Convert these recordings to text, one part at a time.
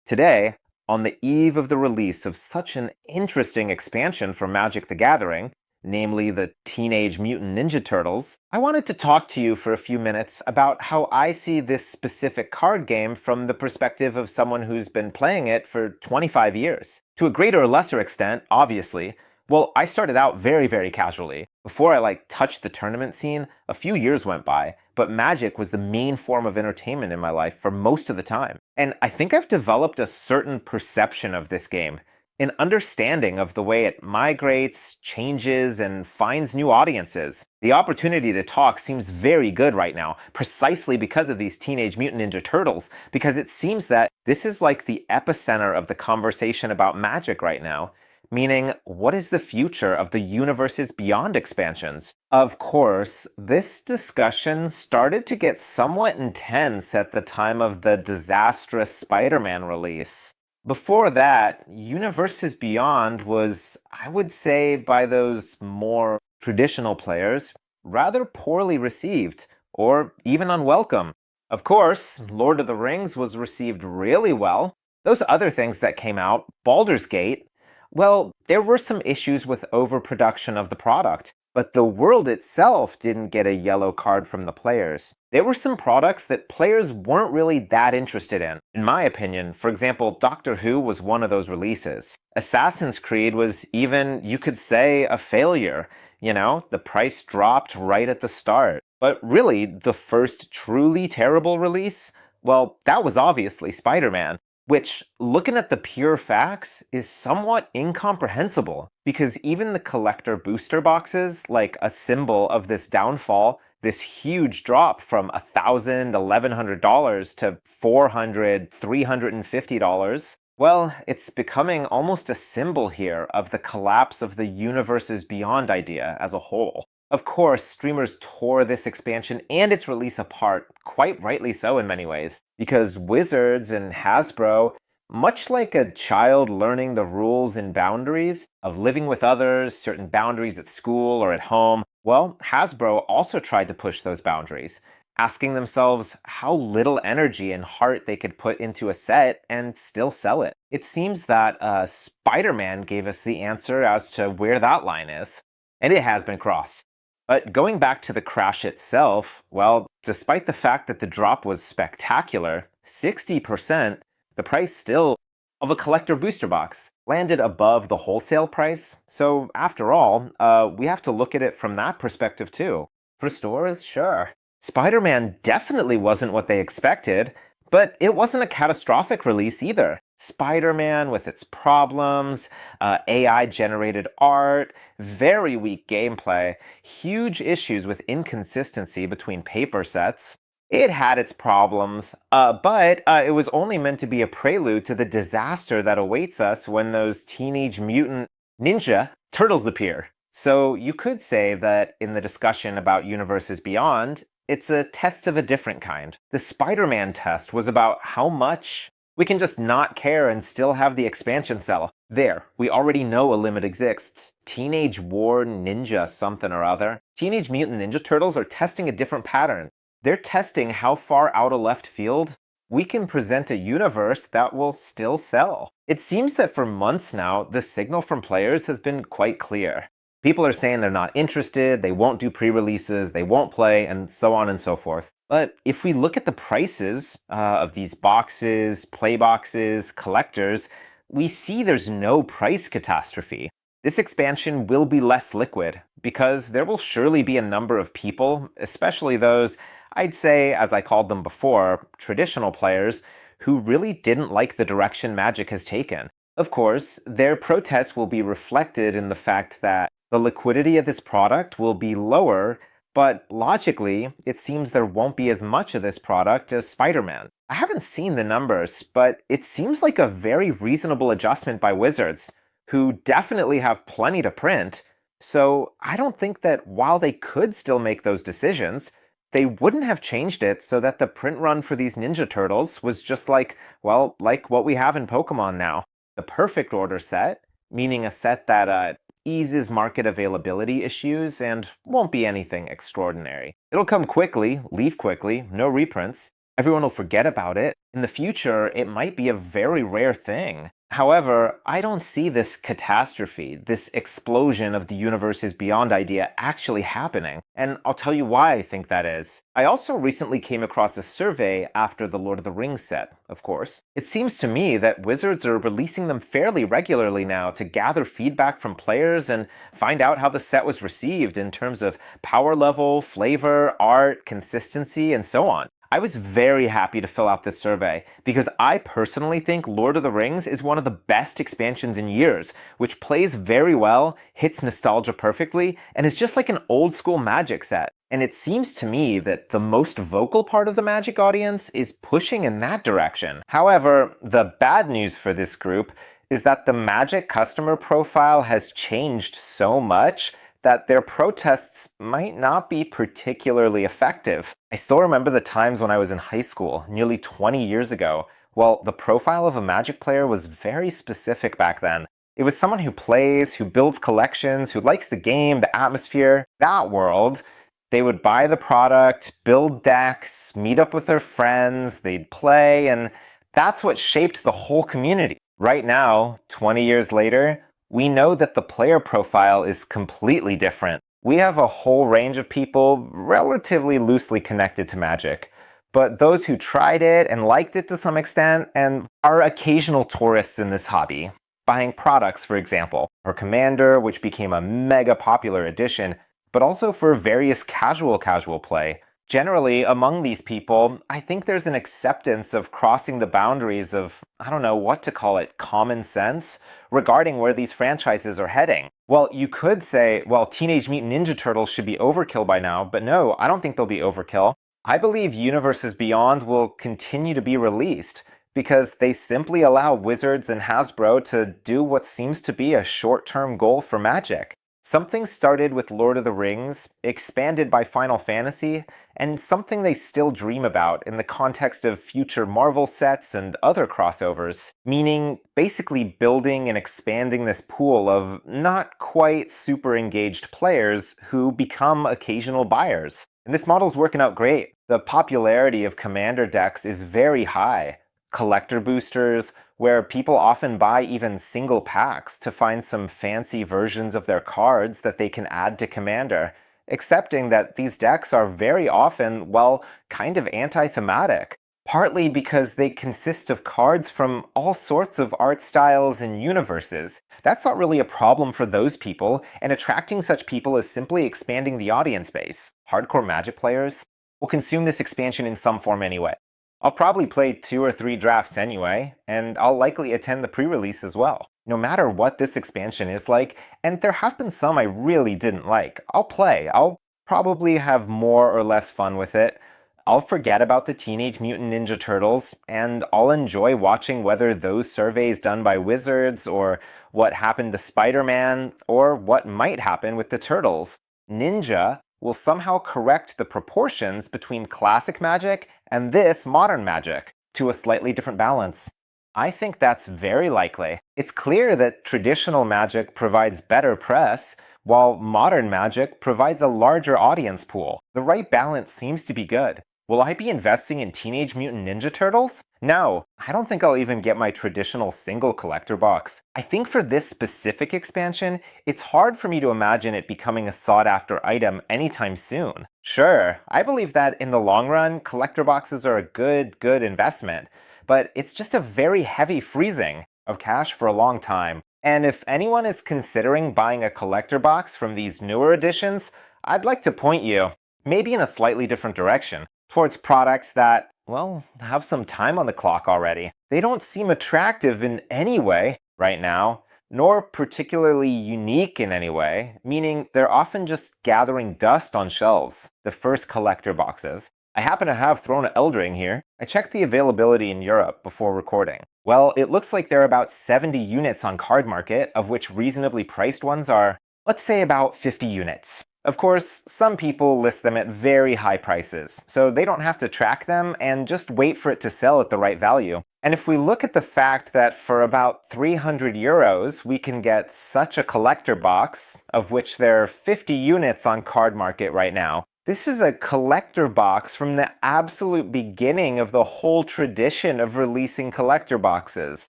Today, on the eve of the release of such an interesting expansion for Magic the Gathering, namely the Teenage Mutant Ninja Turtles, I wanted to talk to you for a few minutes about how I see this specific card game from the perspective of someone who's been playing it for 25 years. To a greater or lesser extent, obviously. Well, I started out very casually. Before I touched the tournament scene, a few years went by, but Magic was the main form of entertainment in my life for most of the time. And I think I've developed a certain perception of this game, an understanding of the way it migrates, changes, and finds new audiences. The opportunity to talk seems very good right now, precisely because of these Teenage Mutant Ninja Turtles, because it seems that this is like the epicenter of the conversation about Magic right now. Meaning, what is the future of the Universes Beyond expansions? Of course, this discussion started to get somewhat intense at the time of the disastrous Spider-Man release. Before that, Universes Beyond was, I would say, by those more traditional players, rather poorly received, or even unwelcome. Of course, Lord of the Rings was received really well. Those other things that came out, Baldur's Gate, well, there were some issues with overproduction of the product, but the world itself didn't get a yellow card from the players. There were some products that players weren't really that interested in. In my opinion, for example, Doctor Who was one of those releases. Assassin's Creed was even, you could say, a failure. The price dropped right at the start. But really, the first truly terrible release? Well, that was obviously Spider-Man. Which, looking at the pure facts, is somewhat incomprehensible, because even the collector booster boxes, like a symbol of this downfall, this huge drop from $1,000, $1,100 to $400, $350, well, it's becoming almost a symbol here of the collapse of the Universes Beyond idea as a whole. Of course, streamers tore this expansion and its release apart, quite rightly so in many ways, because Wizards and Hasbro, much like a child learning the rules and boundaries of living with others, certain boundaries at school or at home, well, Hasbro also tried to push those boundaries, asking themselves how little energy and heart they could put into a set and still sell it. It seems that Spider-Man gave us the answer as to where that line is, and it has been crossed. But going back to the crash itself, well, despite the fact that the drop was spectacular, 60%, the price still of a collector booster box landed above the wholesale price. So after all, we have to look at it from that perspective too. For stores, sure. Spider-Man definitely wasn't what they expected, but it wasn't a catastrophic release either. Spider-Man with its problems, AI-generated art, very weak gameplay, huge issues with inconsistency between paper sets. It had its problems, but it was only meant to be a prelude to the disaster that awaits us when those Teenage Mutant Ninja Turtles appear. So you could say that in the discussion about Universes Beyond, it's a test of a different kind. The Spider-Man test was about how much we can just not care and still have the expansion sell. There, we already know a limit exists. Teenage War Ninja something or other. Teenage Mutant Ninja Turtles are testing a different pattern. They're testing how far out of left field we can present a universe that will still sell. It seems that for months now, the signal from players has been quite clear. People are saying they're not interested, they won't do pre-releases, they won't play, and so on and so forth. But if we look at the prices of these boxes, play boxes, collectors, we see there's no price catastrophe. This expansion will be less liquid, because there will surely be a number of people, especially those, I'd say, as I called them before, traditional players, who really didn't like the direction Magic has taken. Of course, their protests will be reflected in the fact that the liquidity of this product will be lower, but logically, it seems there won't be as much of this product as Spider-Man. I haven't seen the numbers, but it seems like a very reasonable adjustment by Wizards, who definitely have plenty to print, so I don't think that while they could still make those decisions, they wouldn't have changed it so that the print run for these Ninja Turtles was just like what we have in Pokemon now. The perfect order set, meaning a set that eases market availability issues and won't be anything extraordinary. It'll come quickly, leave quickly, no reprints. Everyone will forget about it. In the future, it might be a very rare thing. However, I don't see this catastrophe, this explosion of the universes beyond idea actually happening, and I'll tell you why I think that is. I also recently came across a survey after the Lord of the Rings set, of course. It seems to me that Wizards are releasing them fairly regularly now to gather feedback from players and find out how the set was received in terms of power level, flavor, art, consistency, and so on. I was very happy to fill out this survey because I personally think Lord of the Rings is one of the best expansions in years, which plays very well, hits nostalgia perfectly, and is just like an old school Magic set. And it seems to me that the most vocal part of the Magic audience is pushing in that direction. However, the bad news for this group is that the Magic customer profile has changed so much that their protests might not be particularly effective. I still remember the times when I was in high school, nearly 20 years ago. Well, the profile of a Magic player was very specific back then. It was someone who plays, who builds collections, who likes the game, the atmosphere, that world. They would buy the product, build decks, meet up with their friends, they'd play, and that's what shaped the whole community. Right now, 20 years later, we know that the player profile is completely different. We have a whole range of people relatively loosely connected to Magic, but those who tried it and liked it to some extent and are occasional tourists in this hobby. Buying products, for example, or Commander, which became a mega popular edition, but also for various casual play. Generally, among these people, I think there's an acceptance of crossing the boundaries of, I don't know what to call it, common sense, regarding where these franchises are heading. Well, you could say, well, Teenage Mutant Ninja Turtles should be overkill by now, but no, I don't think they'll be overkill. I believe Universes Beyond will continue to be released, because they simply allow Wizards and Hasbro to do what seems to be a short-term goal for Magic. Something started with Lord of the Rings, expanded by Final Fantasy, and something they still dream about in the context of future Marvel sets and other crossovers, meaning basically building and expanding this pool of not quite super engaged players who become occasional buyers. And this model's working out great. The popularity of Commander decks is very high. Collector boosters, where people often buy even single packs to find some fancy versions of their cards that they can add to Commander, accepting that these decks are very often, well, kind of anti-thematic, partly because they consist of cards from all sorts of art styles and universes. That's not really a problem for those people, and attracting such people is simply expanding the audience base. Hardcore Magic players will consume this expansion in some form anyway. I'll probably play 2 or 3 drafts anyway, and I'll likely attend the pre-release as well. No matter what this expansion is like, and there have been some I really didn't like, I'll play. I'll probably have more or less fun with it. I'll forget about the Teenage Mutant Ninja Turtles, and I'll enjoy watching whether those surveys done by Wizards, or what happened to Spider-Man, or what might happen with the Turtles. Ninja will somehow correct the proportions between classic Magic and this modern Magic to a slightly different balance. I think that's very likely. It's clear that traditional Magic provides better press, while modern Magic provides a larger audience pool. The right balance seems to be good. Will I be investing in Teenage Mutant Ninja Turtles? No, I don't think I'll even get my traditional single collector box. I think for this specific expansion, it's hard for me to imagine it becoming a sought-after item anytime soon. Sure, I believe that in the long run, collector boxes are a good investment, but it's just a very heavy freezing of cash for a long time. And if anyone is considering buying a collector box from these newer editions, I'd like to point you, maybe in a slightly different direction, towards products that, well, have some time on the clock already. They don't seem attractive in any way right now, nor particularly unique in any way, meaning they're often just gathering dust on shelves, the first collector boxes. I happen to have Throne of Eldraine here. I checked the availability in Europe before recording. Well, it looks like there are about 70 units on Card Market, of which reasonably priced ones are, let's say, about 50 units. Of course, some people list them at very high prices, so they don't have to track them and just wait for it to sell at the right value. And if we look at the fact that for about 300 euros, we can get such a collector box, of which there are 50 units on Card Market right now, This is a collector box from the absolute beginning of the whole tradition of releasing collector boxes.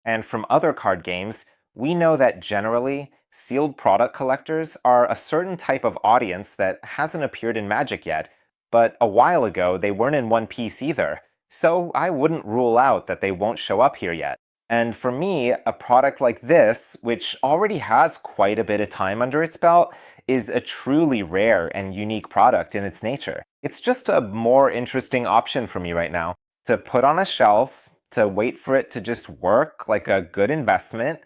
And from other card games, we know that generally, sealed product collectors are a certain type of audience that hasn't appeared in Magic yet, but a while ago they weren't in One Piece either, so I wouldn't rule out that they won't show up here yet. And for me, a product like this, which already has quite a bit of time under its belt, is a truly rare and unique product in its nature. It's just a more interesting option for me right now. To put on a shelf, to wait for it to just work like a good investment,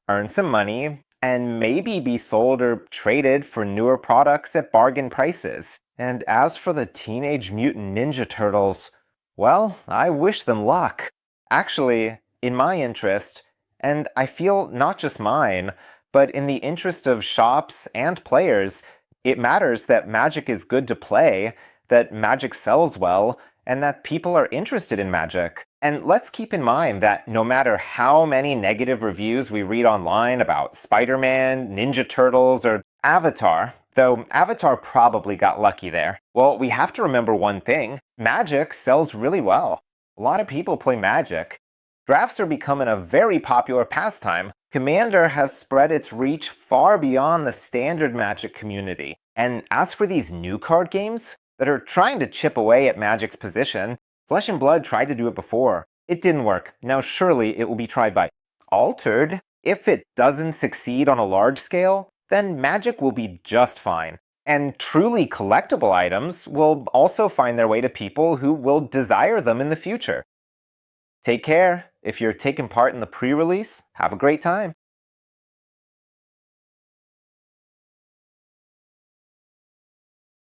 earn some money, and maybe be sold or traded for newer products at bargain prices. And as for the Teenage Mutant Ninja Turtles, well, I wish them luck. Actually, in my interest, and I feel not just mine, but in the interest of shops and players, it matters that Magic is good to play, that Magic sells well, and that people are interested in Magic. And let's keep in mind that no matter how many negative reviews we read online about Spider-Man, Ninja Turtles, or Avatar, though Avatar probably got lucky there, well, we have to remember one thing: Magic sells really well. A lot of people play Magic. Drafts are becoming a very popular pastime. Commander has spread its reach far beyond the standard Magic community. And as for these new card games that are trying to chip away at Magic's position, Flesh and Blood tried to do it before. It didn't work. Now surely it will be tried by Altered. If it doesn't succeed on a large scale, then Magic will be just fine. And truly collectible items will also find their way to people who will desire them in the future. Take care. If you're taking part in the pre-release, have a great time.